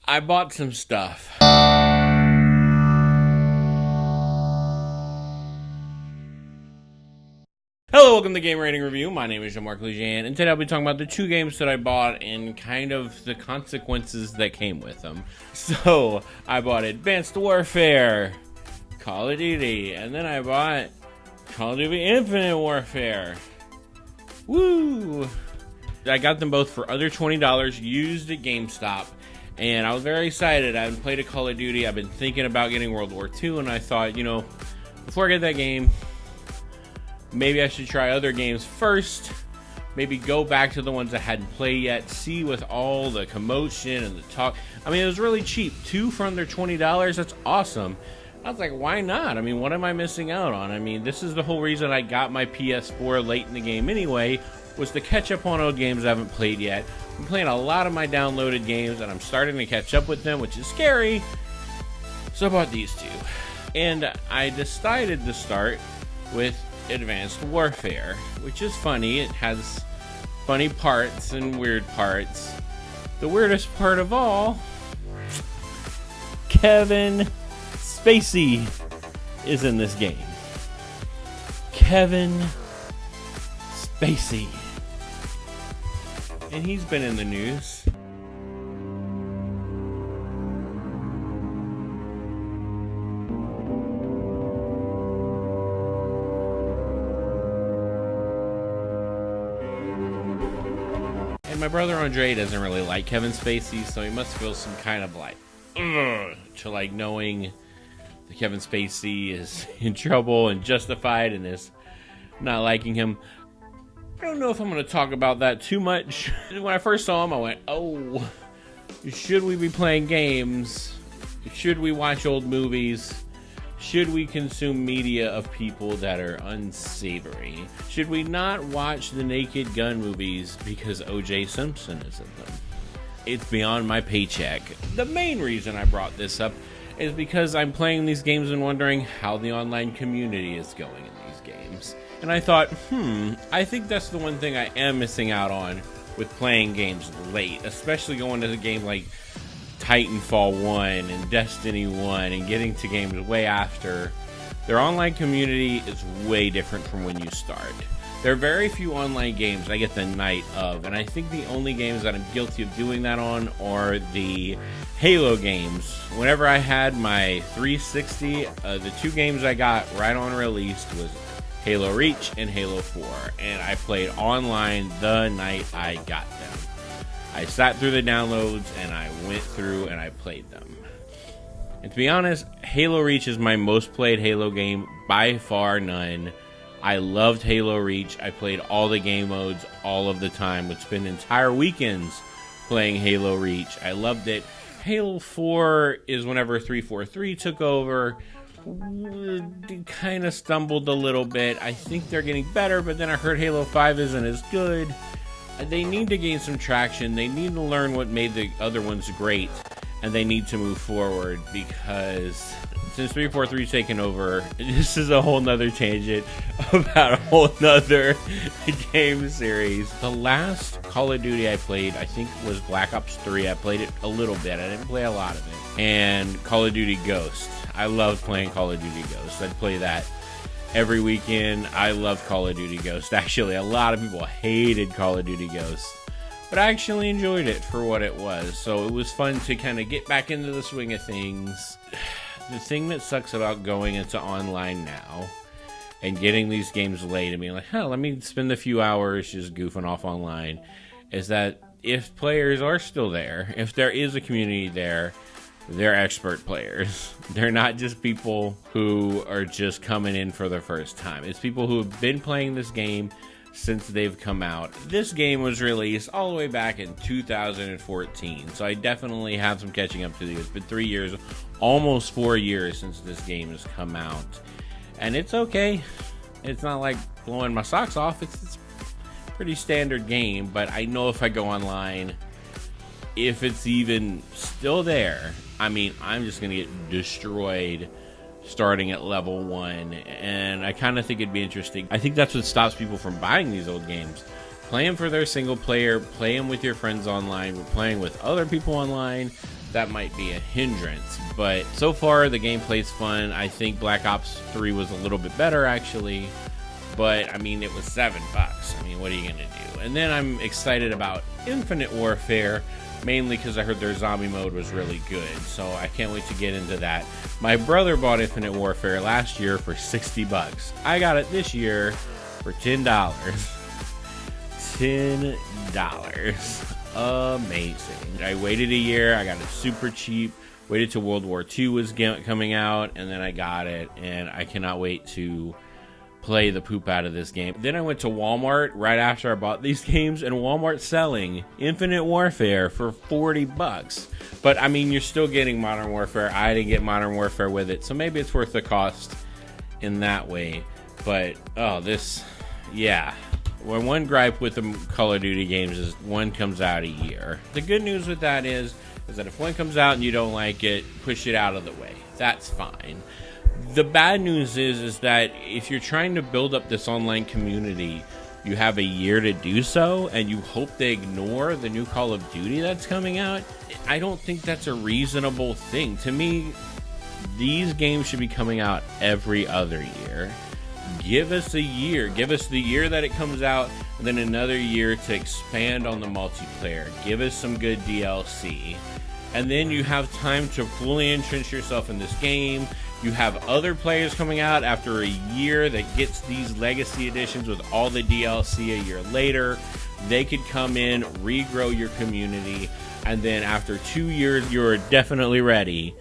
I bought some stuff. Hello, welcome to Game Rating Review. My name is Jean-Marc Lejean, and today I'll be talking about the two games that I bought and kind of the consequences that came with them. So, I bought Advanced Warfare, Call of Duty, and then I bought Call of Duty Infinite Warfare. Woo! I got them both for under $20 used at GameStop, and I was very excited. I haven't played a Call of Duty. I've been thinking about getting World War II, and I thought, before I get that game, maybe I should try other games first. Maybe go back to the ones I hadn't played yet. See with all the commotion and the talk. I mean, it was really cheap. Two for under $20. That's awesome. I was like, why not? I mean, what am I missing out on? I mean, this is the whole reason I got my PS4 late in the game anyway, was to catch up on old games I haven't played yet. I'm playing a lot of my downloaded games, and I'm starting to catch up with them, which is scary. So I bought these two. And I decided to start with Advanced Warfare, which is funny. It has funny parts and weird parts. The weirdest part of all, Kevin Spacey is in this game. Kevin Spacey. And he's been in the news. My brother Andre doesn't really like Kevin Spacey, so he must feel some kind of like, to like knowing that Kevin Spacey is in trouble and justified and is not liking him. I don't know if I'm going to talk about that too much. When I first saw him, I went, oh, should we be playing games? Should we watch old movies? Should we consume media of people that are unsavory? Should we not watch the Naked Gun movies because O.J. Simpson is in them? It's beyond my paycheck. The main reason I brought this up is because I'm playing these games and wondering how the online community is going in these games. And I thought, I think that's the one thing I am missing out on with playing games late, especially going to a game like Titanfall 1 and Destiny 1 and getting to games way after. Their online community is way different from when you start. There are very few online games I get the night of, and I think the only games that I'm guilty of doing that on are the Halo games. Whenever I had my 360, the two games I got right on release was Halo Reach and Halo 4, and I played online the night I got them. I sat through the downloads and I went through and I played them. And to be honest, Halo Reach is my most played Halo game, by far none. I loved Halo Reach. I played all the game modes all of the time. Would spend entire weekends playing Halo Reach. I loved it. Halo 4 is whenever 343 took over. Kind of stumbled a little bit. I think they're getting better, but then I heard Halo 5 isn't as good. They need to gain some traction. They need to learn what made the other ones great, and they need to move forward, because since 343's taken over, this is a whole nother tangent about a whole nother game series. The last Call of Duty I played, I think, was Black Ops 3. I played it a little bit. I didn't play a lot of it. And Call of Duty Ghost. I loved playing Call of Duty Ghost. I'd play that every weekend. I loved Call of Duty Ghost. Actually, a lot of people hated Call of Duty Ghost, but I actually enjoyed it for what it was. So it was fun to kind of get back into the swing of things. The thing that sucks about going into online now and getting these games late and being like, let me spend a few hours just goofing off online, is that if players are still there, if there is a community there, they're expert players. They're not just people who are just coming in for the first time. It's people who have been playing this game since they've come out. This game was released all the way back in 2014, so I definitely have some catching up to do. It's been 3 years, almost 4 years since this game has come out. And it's okay. It's not like blowing my socks off. It's a pretty standard game, but I know if I go online, if it's even still there, I mean, I'm just going to get destroyed starting at level 1, and I kind of think it'd be interesting. I think that's what stops people from buying these old games. Play them for their single player, play them with your friends online, playing with other people online. That might be a hindrance, but so far the gameplay's fun. I think Black Ops 3 was a little bit better actually, but I mean, it was $7. I mean, what are you gonna do? And then I'm excited about Infinite Warfare, mainly because I heard their zombie mode was really good, so I can't wait to get into that. My brother bought Infinite Warfare last year for $60. I got it this year for $10. $10. Amazing. I waited a year. I got it super cheap. Waited till World War II was coming out, and then I got it, and I cannot wait to play the poop out of this game. Then I went to Walmart right after I bought these games, and Walmart's selling Infinite Warfare for $40. But I mean, you're still getting Modern Warfare. I didn't get Modern Warfare with it, so maybe it's worth the cost in that way. But oh, this, yeah. Well, one gripe with the Call of Duty games is one comes out a year. The good news with that is that if one comes out and you don't like it, push it out of the way. That's fine. The bad news is that if you're trying to build up this online community, you have a year to do so, and you hope they ignore the new Call of Duty that's coming out. I don't think that's a reasonable thing. To me, these games should be coming out every other year. Give us a year. Give us the year that it comes out, and then another year to expand on the multiplayer. Give us some good DLC. And then you have time to fully entrench yourself in this game. You have other players coming out after a year that gets these legacy editions with all the DLC a year later. They could come in, regrow your community, and then after 2 years, you're definitely ready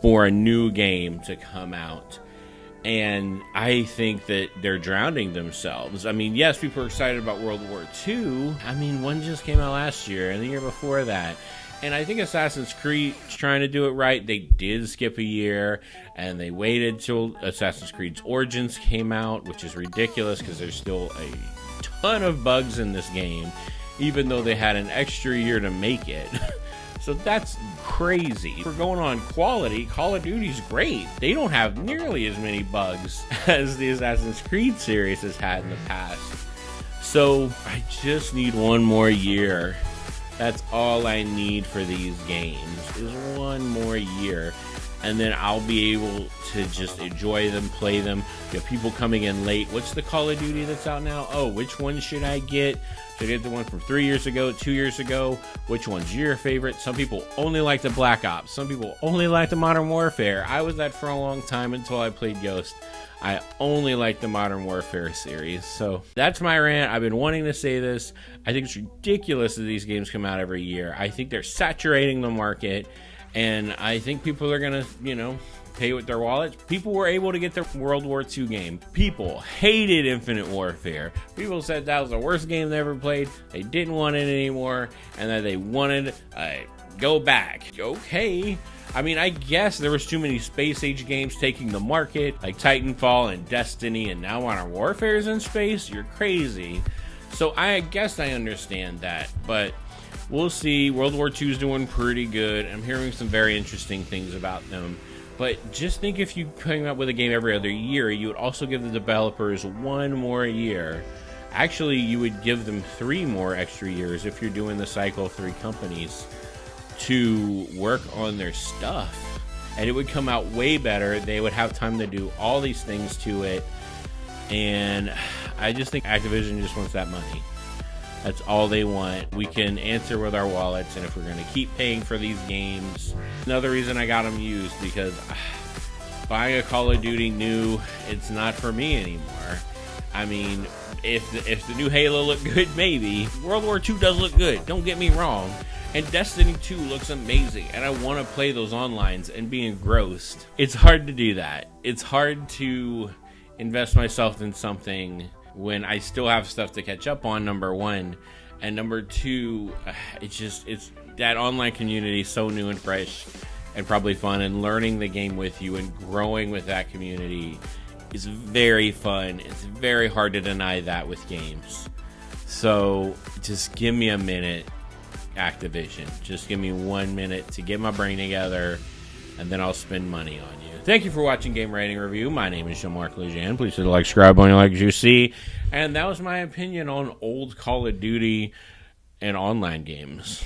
for a new game to come out. And I think that they're drowning themselves. I mean, yes, people are excited about World War II. I mean, one just came out last year and the year before that. And I think Assassin's Creed is trying to do it right. They did skip a year, and they waited till Assassin's Creed's Origins came out, which is ridiculous because there's still a ton of bugs in this game, even though they had an extra year to make it. So that's crazy. If we're going on quality, Call of Duty's great. They don't have nearly as many bugs as the Assassin's Creed series has had in the past. So I just need one more year. That's all I need for these games, is one more year. And then I'll be able to just enjoy them, play them. You have people coming in late. What's the Call of Duty that's out now? Oh, which one should I get? Should I get the one from 3 years ago, 2 years ago? Which one's your favorite? Some people only like the Black Ops. Some people only like the Modern Warfare. I was that for a long time until I played Ghost. I only like the Modern Warfare series. So that's my rant. I've been wanting to say this. I think it's ridiculous that these games come out every year. I think they're saturating the market. And I think people are going to, pay with their wallets. People were able to get their World War II game. People hated Infinite Warfare. People said that was the worst game they ever played. They didn't want it anymore, and that they wanted go back. Okay. I mean, I guess there was too many space age games taking the market, like Titanfall and Destiny, and now Modern Warfare is in space. You're crazy. So I guess I understand that, but we'll see. World War II is doing pretty good. I'm hearing some very interesting things about them. But just think, if you came out with a game every other year, you would also give the developers one more year. Actually, you would give them 3 more extra years if you're doing the cycle of 3 companies to work on their stuff. And it would come out way better. They would have time to do all these things to it. And I just think Activision just wants that money. That's all they want. We can answer with our wallets, and if we're going to keep paying for these games. Another reason I got them used, because buying a Call of Duty new, it's not for me anymore. I mean, if the new Halo looked good, maybe. World War II does look good, don't get me wrong. And Destiny 2 looks amazing, and I want to play those onlines and be engrossed. It's hard to do that. It's hard to invest myself in something when I still have stuff to catch up on, number one. And number two, it's that online community, so new and fresh and probably fun, and learning the game with you and growing with that community is very fun. It's very hard to deny that with games. So just give me a minute, Activision. Just give me 1 minute to get my brain together and then I'll spend money on you. Thank you for watching Game Rating Review. My name is Jean-Marc Lejean. Please hit the like, subscribe button like you see. And that was my opinion on old Call of Duty and online games.